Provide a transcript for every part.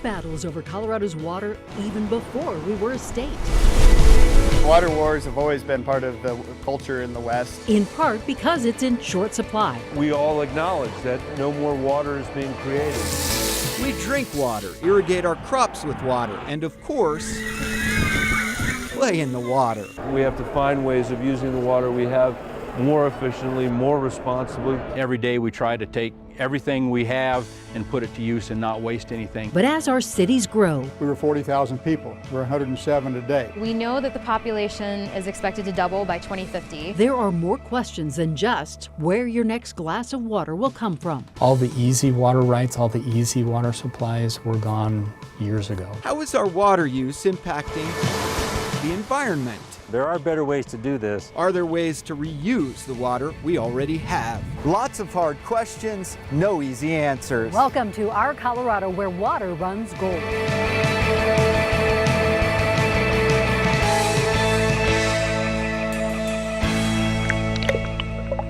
battles over Colorado's water even before we were a state. Water wars have always been part of the culture in the West. In part because it's in short supply. We all acknowledge that no more water is being created. We drink water, irrigate our crops with water, and of course, play in the water. We have to find ways of using the water we have more efficiently, more responsibly. Every day we try to take everything we have and put it to use and not waste anything. But as our cities grow, we were 40,000 people. We're 107 today. We know that the population is expected to double by 2050. There are more questions than just where your next glass of water will come from. All the easy water rights, all the easy water supplies were gone years ago. How is our water use impacting the environment? There are better ways to do this. Are there ways to reuse the water we already have? Lots of hard questions, no easy answers. Welcome to our Colorado, where water runs gold.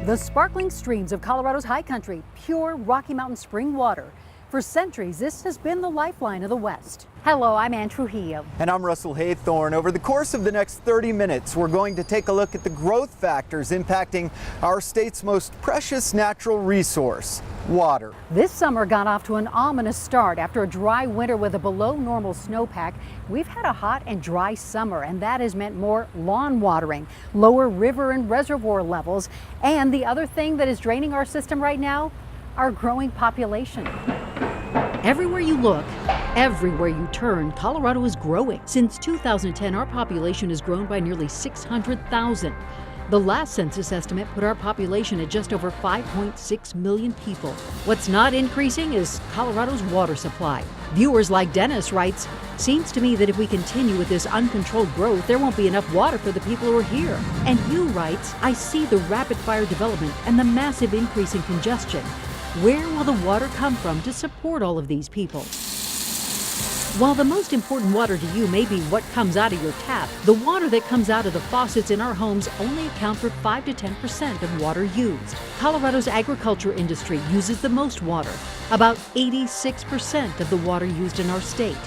The sparkling streams of Colorado's high country, pure Rocky Mountain spring water. For centuries, this has been the lifeline of the West. Hello, I'm Ann Trujillo. And I'm Russell Haythorn. Over the course of the next 30 minutes, we're going to take a look at the growth factors impacting our state's most precious natural resource, water. This summer got off to an ominous start. After a dry winter with a below normal snowpack, we've had a hot and dry summer, and that has meant more lawn watering, lower river and reservoir levels, and the other thing that is draining our system right now, our growing population. Everywhere you look, everywhere you turn, Colorado is growing. Since 2010, our population has grown by nearly 600,000. The last census estimate put our population at just over 5.6 million people. What's not increasing is Colorado's water supply. Viewers like Dennis writes, "Seems to me that if we continue with this uncontrolled growth, there won't be enough water for the people who are here." And Hugh writes, "I see the rapid fire development and the massive increase in congestion. Where will the water come from to support all of these people?" While the most important water to you may be what comes out of your tap, the water that comes out of the faucets in our homes only account for 5 to 10% of water used. Colorado's agriculture industry uses the most water, about 86% of the water used in our state.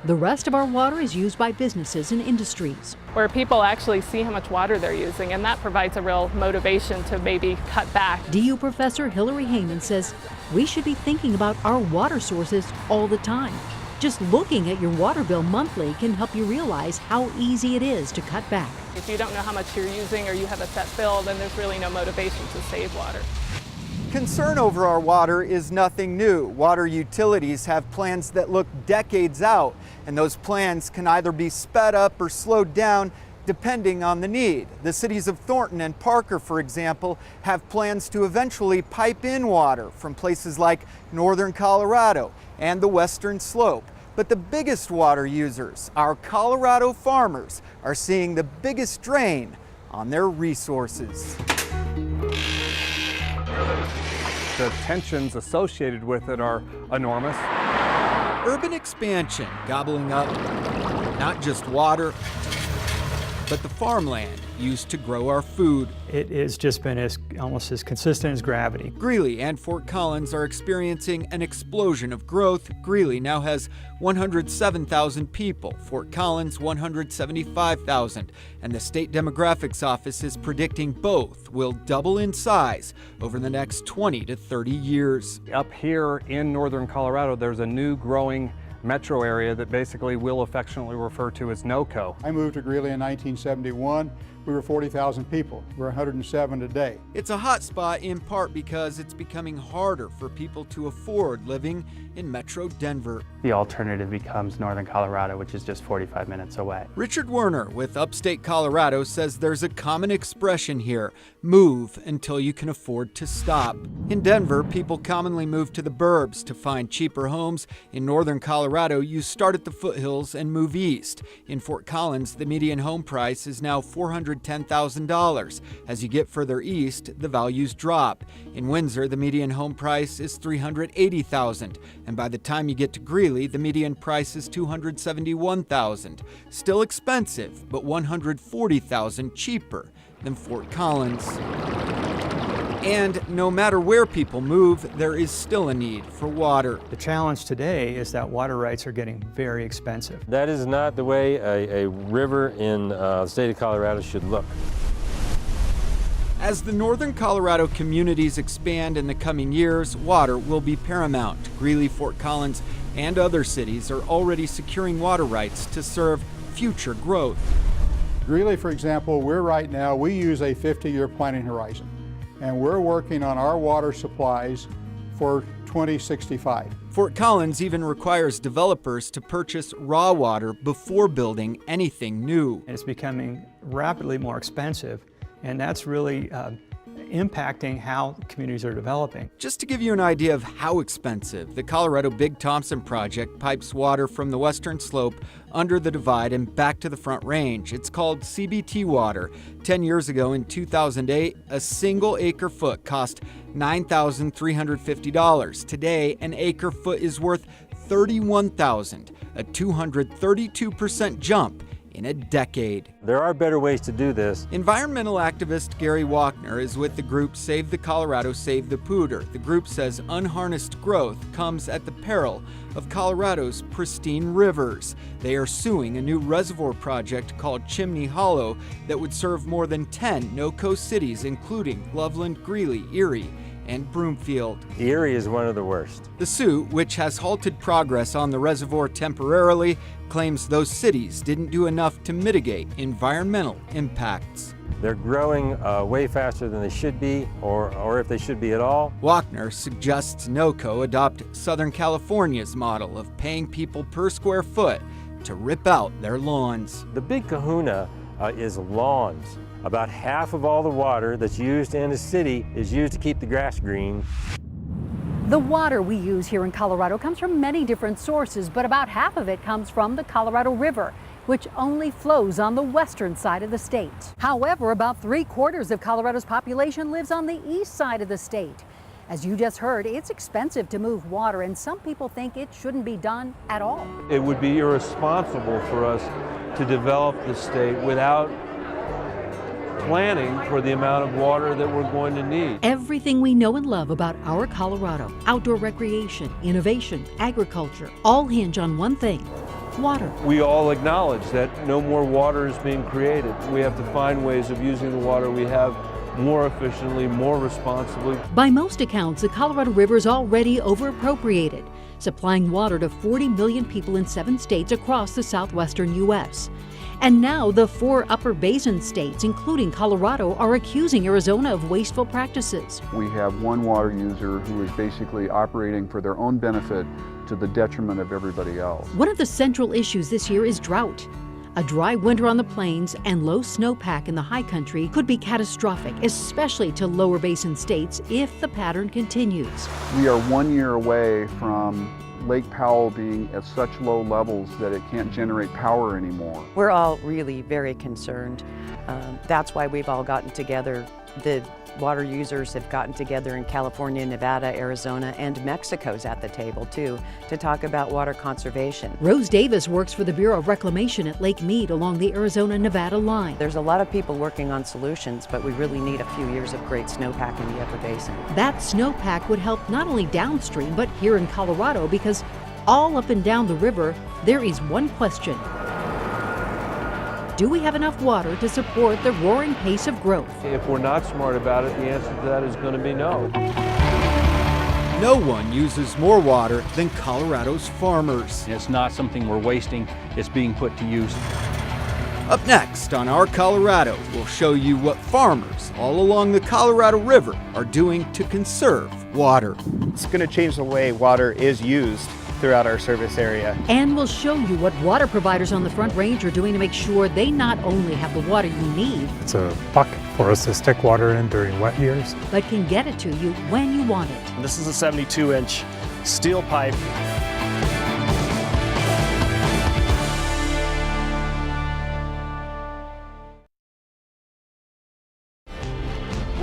The rest of our water is used by businesses and industries. Where people actually see how much water they're using, and that provides a real motivation to maybe cut back. DU professor Hillary Heyman says we should be thinking about our water sources all the time. Just looking at your water bill monthly can help you realize how easy it is to cut back. If you don't know how much you're using or you have a set bill, then there's really no motivation to save water. Concern over our water is nothing new. Water utilities have plans that look decades out, and those plans can either be sped up or slowed down depending on the need. The cities of Thornton and Parker, for example, have plans to eventually pipe in water from places like northern Colorado and the western slope. But the biggest water users, our Colorado farmers, are seeing the biggest drain on their resources. The tensions associated with it are enormous. Urban expansion gobbling up not just water, but the farmland used to grow our food. It has just been almost as consistent as gravity. Greeley and Fort Collins are experiencing an explosion of growth. Greeley now has 107,000 people, Fort Collins 175,000, and the state demographics office is predicting both will double in size over the next 20 to 30 years. Up here in northern Colorado, there's a new growing metro area that basically we'll affectionately refer to as NOCO. I moved to Greeley in 1971. We were 40,000 people. We're 107 today. It's a hot spot in part because it's becoming harder for people to afford living in Metro Denver. The alternative becomes northern Colorado, which is just 45 minutes away. Richard Werner with Upstate Colorado says there's a common expression here: move until you can afford to stop. In Denver, people commonly move to the burbs to find cheaper homes. In northern Colorado, you start at the foothills and move east. In Fort Collins, the median home price is now $410,000. As you get further east, the values drop. In Windsor, the median home price is $380,000. And by the time you get to Greeley, the median price is $271,000. Still expensive, but $140,000 cheaper than Fort Collins. And no matter where people move, there is still a need for water. The challenge today is that water rights are getting very expensive. That is not the way a river in the state of Colorado should look. As the northern Colorado communities expand in the coming years, water will be paramount. Greeley, Fort Collins, and other cities are already securing water rights to serve future growth. Greeley, for example, we use a 50-year planning horizon, and we're working on our water supplies for 2065. Fort Collins even requires developers to purchase raw water before building anything new. And it's becoming rapidly more expensive, and that's really impacting how communities are developing. Just to give you an idea of how expensive, the Colorado Big Thompson project pipes water from the western slope under the divide and back to the Front Range. It's called CBT water. 10 years ago, in 2008, a single acre foot cost $9,350. Today, an acre foot is worth $31,000, a 232% jump in a decade. There are better ways to do this. Environmental activist Gary Walkner is with the group Save the Colorado, Save the Pooter. The group says unharnessed growth comes at the peril of Colorado's pristine rivers. They are suing a new reservoir project called Chimney Hollow that would serve more than 10 no-coast cities, including Loveland, Greeley, Erie, and Broomfield. Erie is one of the worst. The suit, which has halted progress on the reservoir temporarily, claims those cities didn't do enough to mitigate environmental impacts. They're growing way faster than they should be, or if they should be at all. Walkner suggests NOCO adopt Southern California's model of paying people per square foot to rip out their lawns. The big kahuna is lawns. About half of all the water that's used in a city is used to keep the grass green. The water we use here in Colorado comes from many different sources, but about half of it comes from the Colorado River, which only flows on the western side of the state. However, about 3/4 of Colorado's population lives on the east side of the state. As you just heard, it's expensive to move water, and some people think it shouldn't be done at all. It would be irresponsible for us to develop the state without planning for the amount of water that we're going to need. Everything we know and love about our Colorado, outdoor recreation, innovation, agriculture, all hinge on one thing: water. We all acknowledge that no more water is being created. We have to find ways of using the water we have more efficiently, more responsibly. By most accounts, the Colorado River is already over-appropriated, supplying water to 40 million people in 7 states across the southwestern U.S. And now the 4 upper basin states, including Colorado, are accusing Arizona of wasteful practices. We have one water user who is basically operating for their own benefit to the detriment of everybody else. One of the central issues this year is drought. A dry winter on the plains and low snowpack in the high country could be catastrophic, especially to lower basin states if the pattern continues. We are 1 year away from Lake Powell being at such low levels that it can't generate power anymore. We're all really very concerned. That's why we've all gotten together. The water users have gotten together in California, Nevada, Arizona, and Mexico's at the table too, to talk about water conservation. Rose Davis works for the Bureau of Reclamation at Lake Mead along the Arizona-Nevada line. There's a lot of people working on solutions, but we really need a few years of great snowpack in the upper basin. That snowpack would help not only downstream, but here in Colorado, because all up and down the river, there is one question. Do we have enough water to support the roaring pace of growth? If we're not smart about it, the answer to that is going to be no. No one uses more water than Colorado's farmers. It's not something we're wasting, it's being put to use. Up next on Our Colorado, we'll show you what farmers all along the Colorado River are doing to conserve water. It's going to change the way water is used throughout our service area. And we'll show you what water providers on the Front Range are doing to make sure they not only have the water you need, it's a bucket for us to stick water in during wet years, but can get it to you when you want it. This is a 72-inch steel pipe.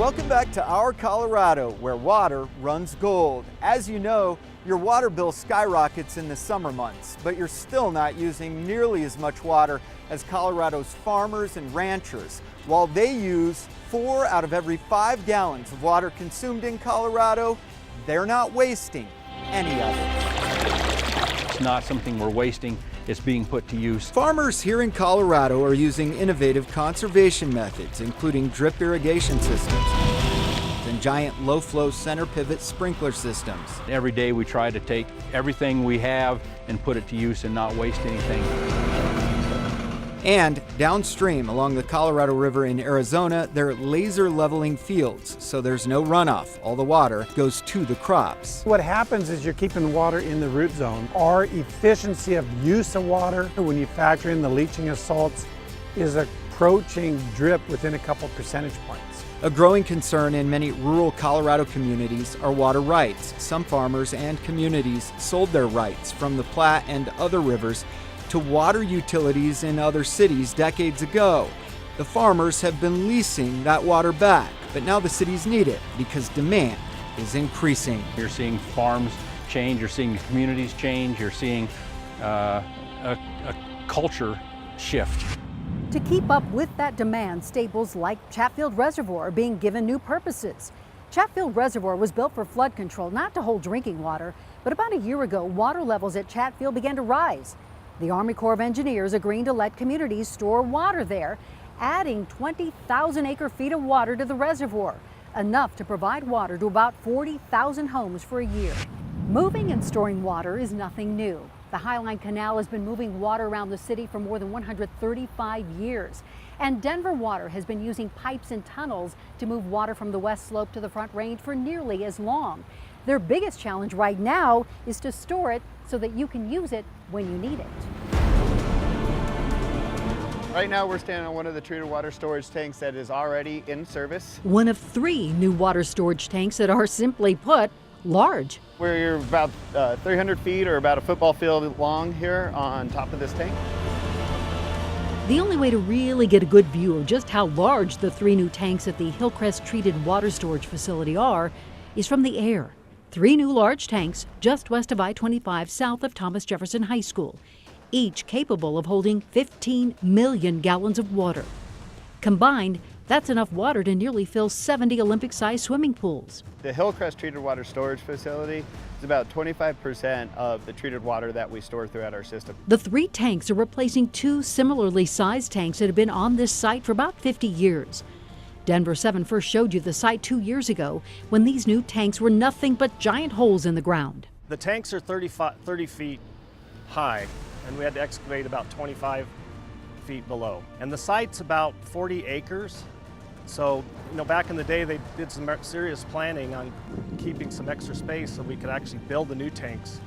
Welcome back to our Colorado, where water runs gold. As you know, your water bill skyrockets in the summer months, but you're still not using nearly as much water as Colorado's farmers and ranchers. While they use 4 out of every 5 gallons of water consumed in Colorado, they're not wasting any of it. It's not something we're wasting, it's being put to use. Farmers here in Colorado are using innovative conservation methods, including drip irrigation systems and giant low-flow center pivot sprinkler systems. Every day we try to take everything we have and put it to use and not waste anything. And downstream along the Colorado River in Arizona, they're laser leveling fields, so there's no runoff. All the water goes to the crops. What happens is you're keeping water in the root zone. Our efficiency of use of water, when you factor in the leaching of salts, is approaching drip within a couple percentage points. A growing concern in many rural Colorado communities are water rights. Some farmers and communities sold their rights from the Platte and other rivers to water utilities in other cities decades ago. The farmers have been leasing that water back, but now the cities need it because demand is increasing. You're seeing farms change, you're seeing communities change, you're seeing a culture shift. To keep up with that demand, staples like Chatfield Reservoir are being given new purposes. Chatfield Reservoir was built for flood control, not to hold drinking water, but about a year ago, water levels at Chatfield began to rise. The Army Corps of Engineers agreeing to let communities store water there, adding 20,000 acre-feet of water to the reservoir, enough to provide water to about 40,000 homes for a year. Moving and storing water is nothing new. The Highline Canal has been moving water around the city for more than 135 years. And Denver Water has been using pipes and tunnels to move water from the west slope to the Front Range for nearly as long. Their biggest challenge right now is to store it so that you can use it when you need it. Right now we're standing on one of the treated water storage tanks that is already in service. One of 3 new water storage tanks that are, simply put, large. We're about 300 feet or about a football field long here on top of this tank. The only way to really get a good view of just how large the 3 new tanks at the Hillcrest Treated Water Storage Facility are is from the air. 3 new large tanks just west of I-25 south of Thomas Jefferson High School, each capable of holding 15 million gallons of water. Combined, that's enough water to nearly fill 70 Olympic-sized swimming pools. The Hillcrest Treated Water Storage Facility is about 25% of the treated water that we store throughout our system. The 3 tanks are replacing 2 similarly sized tanks that have been on this site for about 50 years. Denver 7 first showed you the site 2 years ago when these new tanks were nothing but giant holes in the ground. The tanks are 30 feet high, and we had to excavate about 25 feet below. And the site's about 40 acres. So, back in the day, they did some serious planning on keeping some extra space so we could actually build the new tanks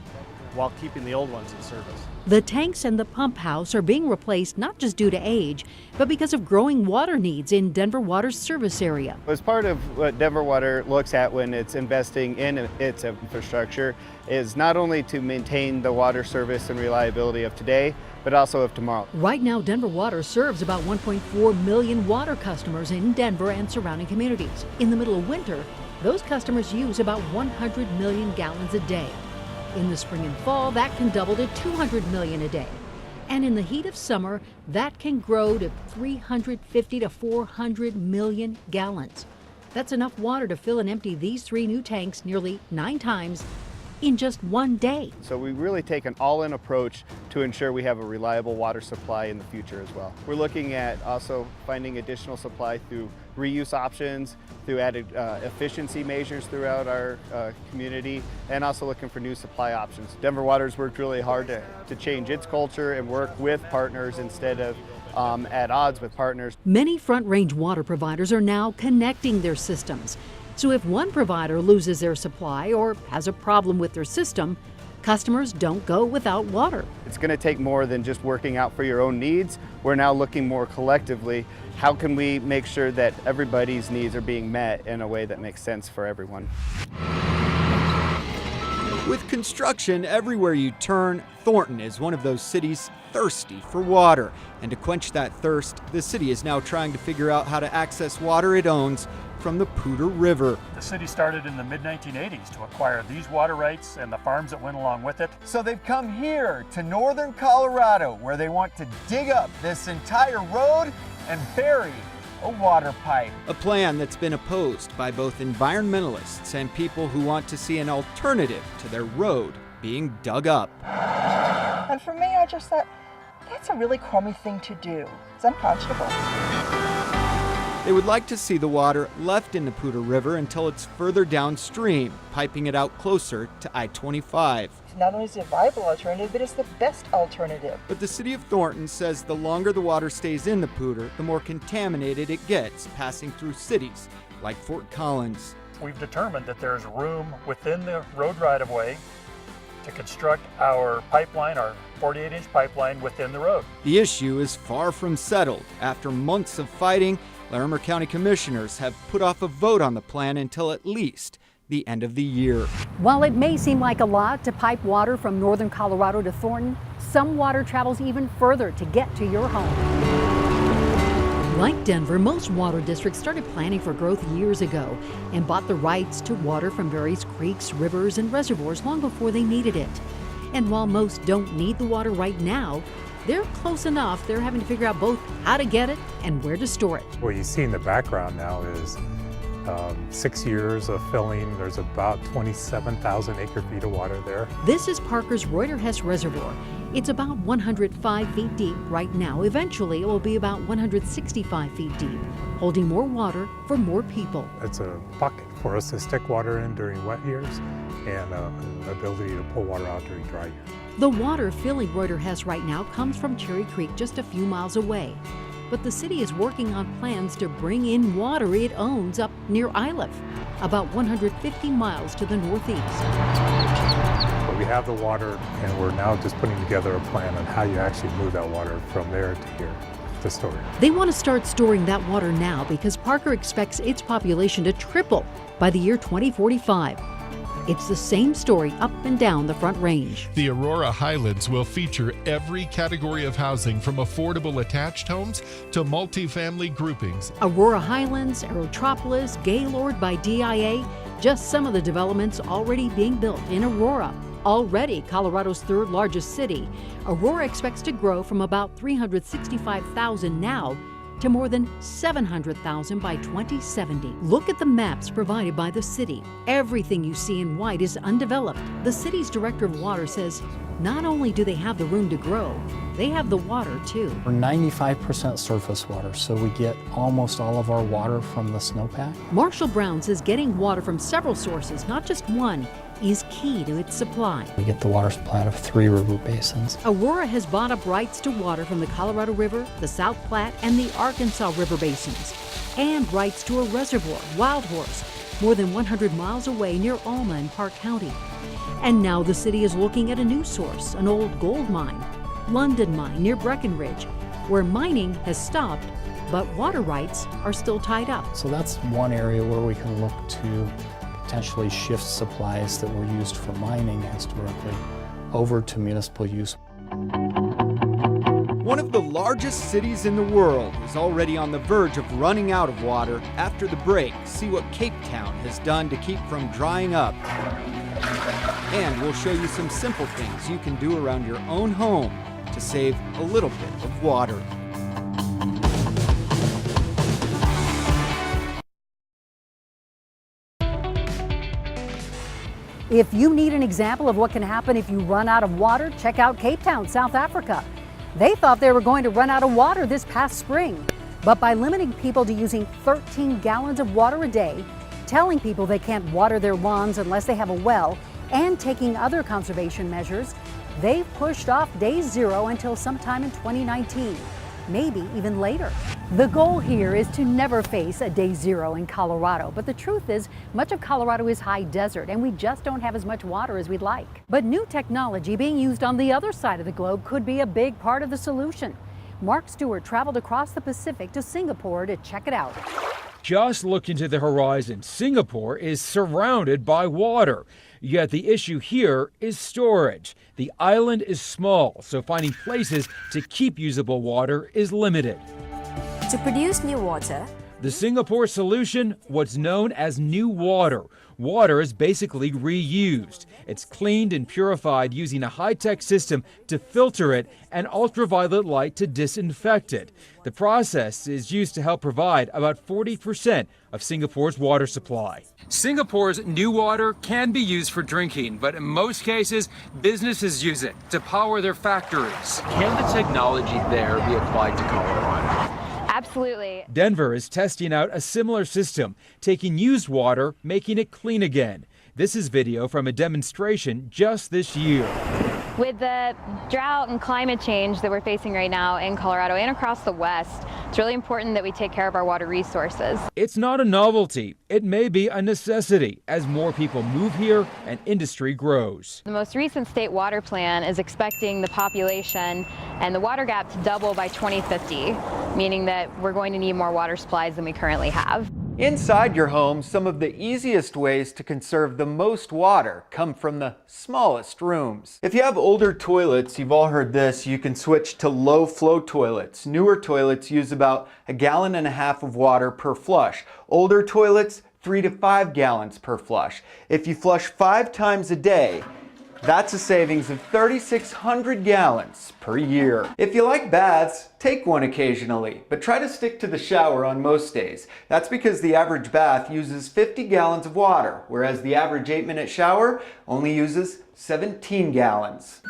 while keeping the old ones in service. The tanks and the pump house are being replaced not just due to age, but because of growing water needs in Denver Water's service area. As part of what Denver Water looks at when it's investing in its infrastructure is not only to maintain the water service and reliability of today, but also of tomorrow. Right now, Denver Water serves about 1.4 million water customers in Denver and surrounding communities. In the middle of winter, those customers use about 100 million gallons a day. In the spring and fall, that can double to 200 million a day. And in the heat of summer, that can grow to 350 to 400 million gallons. That's enough water to fill and empty these 3 new tanks nearly 9 times in just one day. So we really take an all-in approach to ensure we have a reliable water supply in the future as well. We're looking at also finding additional supply through reuse options, through added efficiency measures throughout our community, and also looking for new supply options. Denver Water's worked really hard to change its culture and work with partners instead of at odds with partners. Many Front Range water providers are now connecting their systems. So if one provider loses their supply or has a problem with their system, customers don't go without water. It's going to take more than just working out for your own needs. We're now looking more collectively. How can we make sure that everybody's needs are being met in a way that makes sense for everyone? With construction everywhere you turn, Thornton is one of those cities thirsty for water. And to quench that thirst, the city is now trying to figure out how to access water it owns from the Poudre River. The city started in the mid-1980s to acquire these water rights and the farms that went along with it. So they've come here to northern Colorado, where they want to dig up this entire road and bury a water pipe. A plan that's been opposed by both environmentalists and people who want to see an alternative to their road being dug up. And for me, I just thought, that's a really crummy thing to do. It's unconscionable. They would like to see the water left in the Poudre River until it's further downstream, piping it out closer to I-25. Not only is it a viable alternative, but it's the best alternative. But the city of Thornton says the longer the water stays in the Poudre, the more contaminated it gets, passing through cities like Fort Collins. We've determined that there's room within the road right-of-way to construct our pipeline, our 48-inch pipeline within the road. The issue is far from settled. After months of fighting, Larimer County commissioners have put off a vote on the plan until at least the end of the year. While it may seem like a lot to pipe water from northern Colorado to Thornton, some water travels even further to get to your home. Like Denver, most water districts started planning for growth years ago and bought the rights to water from various creeks, rivers, and reservoirs long before they needed it. And while most don't need the water right now, they're close enough they're having to figure out both how to get it and where to store it. What you see in the background now is 6 years of filling. There's about 27,000 acre-feet of water there. This is Parker's Reuter-Hess Reservoir. It's about 105 feet deep right now. Eventually, it will be about 165 feet deep, holding more water for more people. It's a bucket for us to stick water in during wet years and an ability to pull water out during dry years. The water filling Reuter-Hess right now comes from Cherry Creek just a few miles away. But the city is working on plans to bring in water it owns up near Iliff, about 150 miles to the northeast. But we have the water, and we're now just putting together a plan on how you actually move that water from there to here to store it. They want to start storing that water now because Parker expects its population to triple by the year 2045. It's the same story up and down the Front Range. The Aurora Highlands will feature every category of housing from affordable attached homes to multifamily groupings. Aurora Highlands, Aerotropolis, Gaylord by DIA, just some of the developments already being built in Aurora. Already Colorado's third largest city, Aurora expects to grow from about 365,000 now to more than 700,000 by 2070. Look at the maps provided by the city. Everything you see in white is undeveloped. The city's director of water says not only do they have the room to grow, they have the water too. We're 95% surface water, so we get almost all of our water from the snowpack. Marshall Brown says getting water from several sources, not just one, is key to its supply. We get the water supply out of 3 river basins. Aurora has bought up rights to water from the Colorado River, the South Platte, and the Arkansas River basins, and rights to a reservoir, Wild Horse, more than 100 miles away near Alma in Park County. And now the city is looking at a new source, an old gold mine, London Mine near Breckenridge, where mining has stopped, but water rights are still tied up. So that's one area where we can look to potentially shift supplies that were used for mining historically over to municipal use. One of the largest cities in the world is already on the verge of running out of water. After the break, see what Cape Town has done to keep from drying up. And we'll show you some simple things you can do around your own home to save a little bit of water. If you need an example of what can happen if you run out of water, check out Cape Town, South Africa. They thought they were going to run out of water this past spring, but by limiting people to using 13 gallons of water a day, telling people they can't water their lawns unless they have a well, and taking other conservation measures, they've pushed off day zero until sometime in 2019, maybe even later. The goal here is to never face a day zero in Colorado, but the truth is much of Colorado is high desert and we just don't have as much water as we'd like. But new technology being used on the other side of the globe could be a big part of the solution. Marc Steward traveled across the Pacific to Singapore to check it out. Just look into the horizon. Singapore is surrounded by water. Yet the issue here is storage. The island is small, so finding places to keep usable water is limited. To produce new water, the Singapore solution, what's known as new water. Water is basically reused. It's cleaned and purified using a high-tech system to filter it and ultraviolet light to disinfect it. The process is used to help provide about 40% of Singapore's water supply. Singapore's new water can be used for drinking, but in most cases, businesses use it to power their factories. Can the technology there be applied to Colorado? Absolutely. Denver is testing out a similar system, taking used water, making it clean again. This is video from a demonstration just this year. With the drought and climate change that we're facing right now in Colorado and across the West, it's really important that we take care of our water resources. It's not a novelty. It may be a necessity as more people move here and industry grows. The most recent state water plan is expecting the population and the water gap to double by 2050, meaning that we're going to need more water supplies than we currently have. Inside your home, some of the easiest ways to conserve the most water come from the smallest rooms. If you have older toilets, you've all heard this, you can switch to low flow toilets. Newer toilets use about 1.5 gallons of water per flush. Older toilets, 3 to 5 gallons per flush. If you flush 5 times a day, that's a savings of 3,600 gallons per year. If you like baths, take one occasionally, but try to stick to the shower on most days. That's because the average bath uses 50 gallons of water, whereas the average 8-minute shower only uses 17 gallons.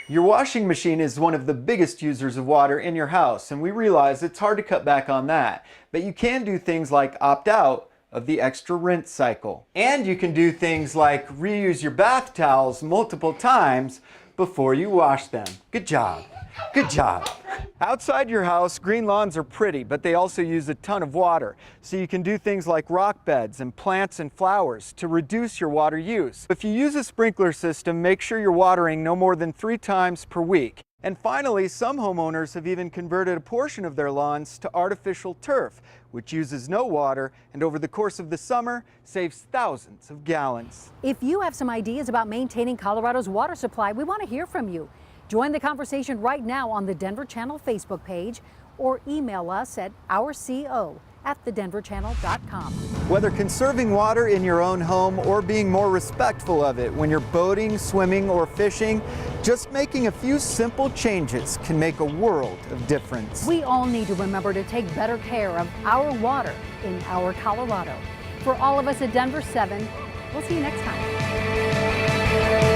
Your washing machine is one of the biggest users of water in your house, and we realize it's hard to cut back on that. But you can do things like opt out of the extra rinse cycle. And you can do things like reuse your bath towels multiple times before you wash them. Good job. Good job. Outside your house, green lawns are pretty, but they also use a ton of water. So you can do things like rock beds and plants and flowers to reduce your water use. If you use a sprinkler system, make sure you're watering no more than 3 times per week. And finally, some homeowners have even converted a portion of their lawns to artificial turf, which uses no water and over the course of the summer saves thousands of gallons. If you have some ideas about maintaining Colorado's water supply, we want to hear from you. Join the conversation right now on the Denver Channel Facebook page or email us at ourco@thedenverchannel.com. Whether conserving water in your own home or being more respectful of it when you're boating, swimming, or fishing, just making a few simple changes can make a world of difference. We all need to remember to take better care of our water in our Colorado. For all of us at Denver 7, we'll see you next time.